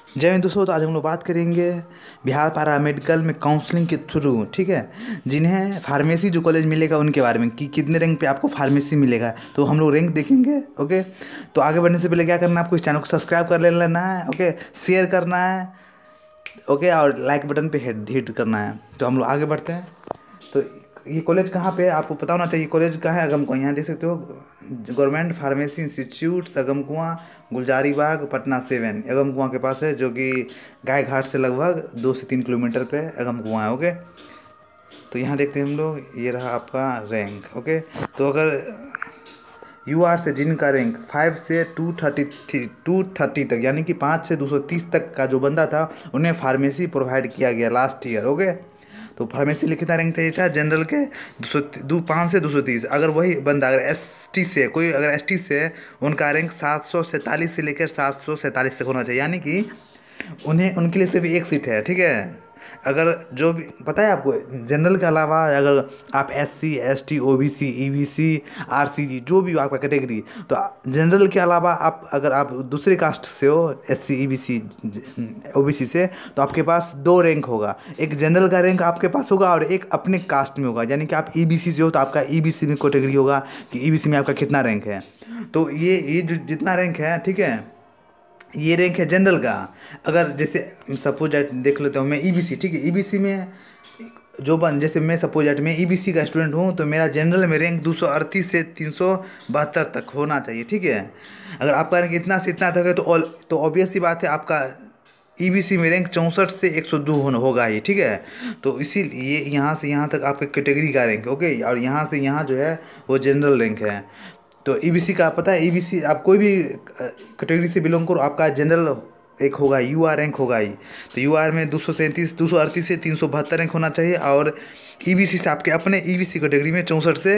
जय हिंद दोस्तों। तो आज हम लोग बात करेंगे बिहार पैरा मेडिकल में काउंसलिंग के थ्रू, ठीक है, जिन्हें फार्मेसी जो कॉलेज मिलेगा उनके बारे में कि कितने रैंक पे आपको फार्मेसी मिलेगा। तो हम लोग रैंक देखेंगे। ओके, तो आगे बढ़ने से पहले क्या करना है, आपको इस चैनल को सब्सक्राइब कर लेना है। ओके, शेयर करना है। ओके, और लाइक बटन पे हिट करना है। तो हम लोग आगे बढ़ते हैं। तो ये कॉलेज कहाँ पे है आपको पता होना चाहिए। कॉलेज कहाँ है, अगमकुआं। यहाँ देख सकते हो, government pharmacy institute Agamkuan, Gulzari Bagh, Patna 7 Agamkuan के पास है, जो कि गाय घाट से लगभग 2 से 3 किलोमीटर पे अगमकुआं है। ओके, तो यहाँ देखते हैं हम लोग, ये रहा आपका रैंक। ओके, तो अगर यूआर से जिनका रैंक 5 से 230 तक, यानी कि 5 से 230 तक का जो बंदा था, उन्हें फार्मेसी प्रोवाइड किया गया लास्ट ईयर। ओके, तो फार्मेसी लिखित रैंक था जनरल के 5 से 230। अगर वही बंदा अगर एसटी से, कोई अगर एसटी से, उनका रैंक 747 से लेकर 747 तक होना चाहिए, यानी कि उन्हें उनके लिए सिर्फ एक सीट है। ठीक है, अगर जो भी पता है आपको, जनरल के अलावा अगर आप SC, ST, OBC, EBC, RCG, जो भी हो आपका कैटेगरी, तो जनरल के अलावा आप अगर आप दूसरे कास्ट से हो, एससी, ईबीसी, ओबीसी से, तो आपके पास 2 रैंक होगा। एक जनरल का रैंक आपके पास होगा और एक अपने कास्ट में होगा। यानी कि आप ईबीसी से हो तो आपका ईबीसी में कैटेगरी होगा कि ईबीसी में आपका कितना रैंक है। तो ये जो जितना रैंक है, ठीक है, ये रैंक है जनरल का। अगर जैसे सपोज देख लेता हूँ मैं ईबीसी, ठीक है, ईबीसी में जो जैसे मैं सपोज मैं ईबीसी का स्टूडेंट हूँ, तो मेरा जनरल में रैंक 238 से 372 तक होना चाहिए। ठीक है, अगर आपका रैंक इतना से इतना तक है तो ऑब्वियस सी बात है, आपका ईबीसी में रैंक 64 से 102 होगा ही। ठीक है, तो इसीलिए यहाँ से यहाँ तक आपके कैटेगरी का रैंक। ओके, और यहाँ से यहाँ जो है वो जनरल रैंक है। तो ईबीसी का पता है, ईबीसी आप कोई भी कैटेगरी से बिलोंग करो, आपका जनरल एक होगा, यूआर रैंक होगा ही। तो यूआर में 238 से 372 रैंक होना चाहिए, और ईबीसी से आपके अपने ईबीसी कैटेगरी में 64 से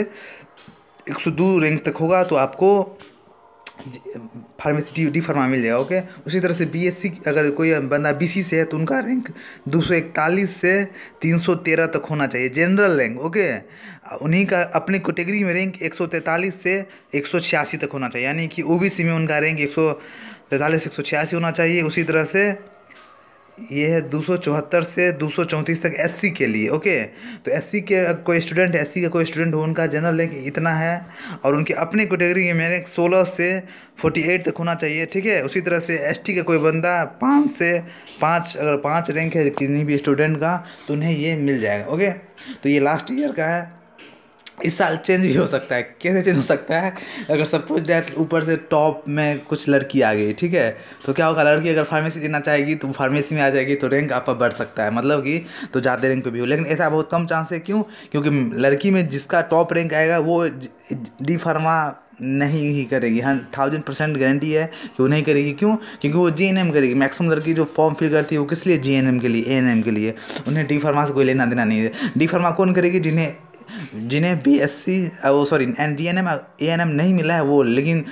102 रैंक तक होगा, तो आपको फार्मेसी डी फार्मा मिल जाएगा। ओके, उसी तरह से बीएससी अगर कोई बंदा बीसी से है, तो उनका रैंक 241 से 313 तक होना चाहिए, जनरल रैंक। ओके, उन्हीं का अपनी कैटेगरी में रैंक 143 से 186 तक होना चाहिए, यानी कि ओबीसी में उनका रैंक 143 से 186 होना चाहिए। उसी तरह से ये है 274 से 234 तक एससी के लिए। ओके, तो एससी के कोई स्टूडेंट, एससी का कोई स्टूडेंट हो, उनका जनरल रैंक इतना है, और उनके अपने कैटेगरी में रैंक 16 से 48 तक होना चाहिए। ठीक है, उसी तरह से एसटी का कोई बंदा 5 से 5, अगर 5 रैंक है किसी भी स्टूडेंट का, तो उन्हें ये मिल जाएगा। ओके, तो ये लास्ट ईयर का है, इस साल चेंज भी हो सकता है। कैसे चेंज हो सकता है, अगर सपोज दैट ऊपर से टॉप में कुछ लड़की आ गई, ठीक है, तो क्या होगा, लड़की अगर फार्मेसी देना चाहेगी तो फार्मेसी में आ जाएगी, तो रैंक आपका बढ़ सकता है, मतलब कि तो ज़्यादा रैंक पे भी हो। लेकिन ऐसा बहुत कम चांस है। क्यों? क्योंकि लड़की में जिसका टॉप रैंक आएगा वो डी फार्मा नहीं ही करेगी। हाँ, 1000% गारंटी है कि वो नहीं करेगी। क्यों? क्योंकि वो जीएनएम करेगी। मैक्सिमम लड़की जो फॉर्म फिल करती है वो किस लिए, जीएनएम के लिए, एएनएम के लिए। उन्हें डी फार्मा से कोई लेना देना नहीं है। डी फार्मा कौन करेगी? जिन्हें बीएससी, वो सॉरी डीएनएम एएनएम नहीं मिला है वो, लेकिन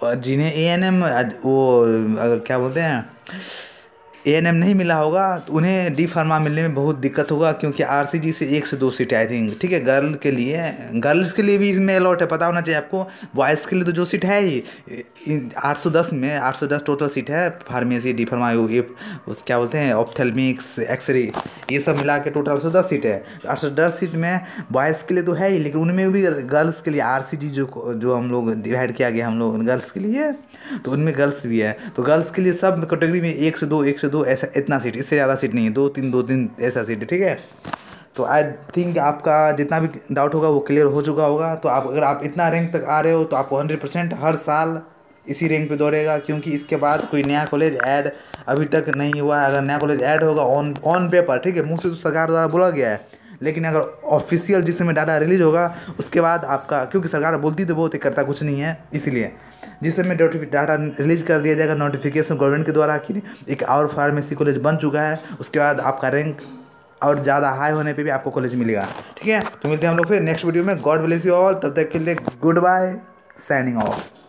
जिन्हें एएनएम वो अगर क्या बोलते हैं एएनएम नहीं मिला होगा, तो उन्हें डी फार्मा मिलने में बहुत दिक्कत होगा, क्योंकि आरसीजी से 1 से 2 सीट आई थिंक। ठीक है, गर्ल्स के लिए भी इसमें अलॉट है, पता होना चाहिए आपको। बॉयज़ के लिए तो जो सीट है ही 810 में 810 टोटल सीट है फार्मेसी, डी फार्मा, ये क्या बोलते हैं, ऑप्थेल्मिक्स, एक्सरे, ये सब मिला के टोटल 810 सीट है। 810 सीट में बॉयज़ के लिए तो है ही, लेकिन उनमें भी गर्ल्स के लिए आरसीजी जो हम लोग डिवाइड किया गया हम लोग गर्ल्स के लिए, तो उनमें गर्ल्स भी है। तो गर्ल्स के लिए सब कैटेगरी में 1 से 2 ऐसा इतना सीट, इससे ज़्यादा सीट नहीं है, 2-3 ऐसा सीट है। ठीक है, तो आई थिंक आपका जितना भी डाउट होगा वो क्लियर हो चुका होगा। तो आप अगर आप इतना रैंक तक आ रहे हो, तो आपको 100% हर साल इसी रैंक पे दौड़ेगा, क्योंकि इसके बाद कोई नया कॉलेज ऐड अभी तक नहीं हुआ है। अगर नया कॉलेज ऐड होगा ऑन पेपर, ठीक है, मुँह से तो सरकार द्वारा बोला गया है, लेकिन अगर ऑफिशियल जिस समय डाटा रिलीज होगा उसके बाद आपका, क्योंकि सरकार बोलती तो बहुत है, करता कुछ नहीं है, इसलिए जिस समय डाटा रिलीज कर दिया जाएगा नोटिफिकेशन गवर्नमेंट के द्वारा कि एक और फार्मेसी कॉलेज बन चुका है, उसके बाद आपका रैंक और ज़्यादा हाई होने पे भी आपको कॉलेज मिलेगा। ठीक है, तो मिलते हैं हम लोग फिर नेक्स्ट वीडियो में। गॉड ब्लेस यू ऑल, तब तक के लिए गुड बाय, साइनिंग ऑफ।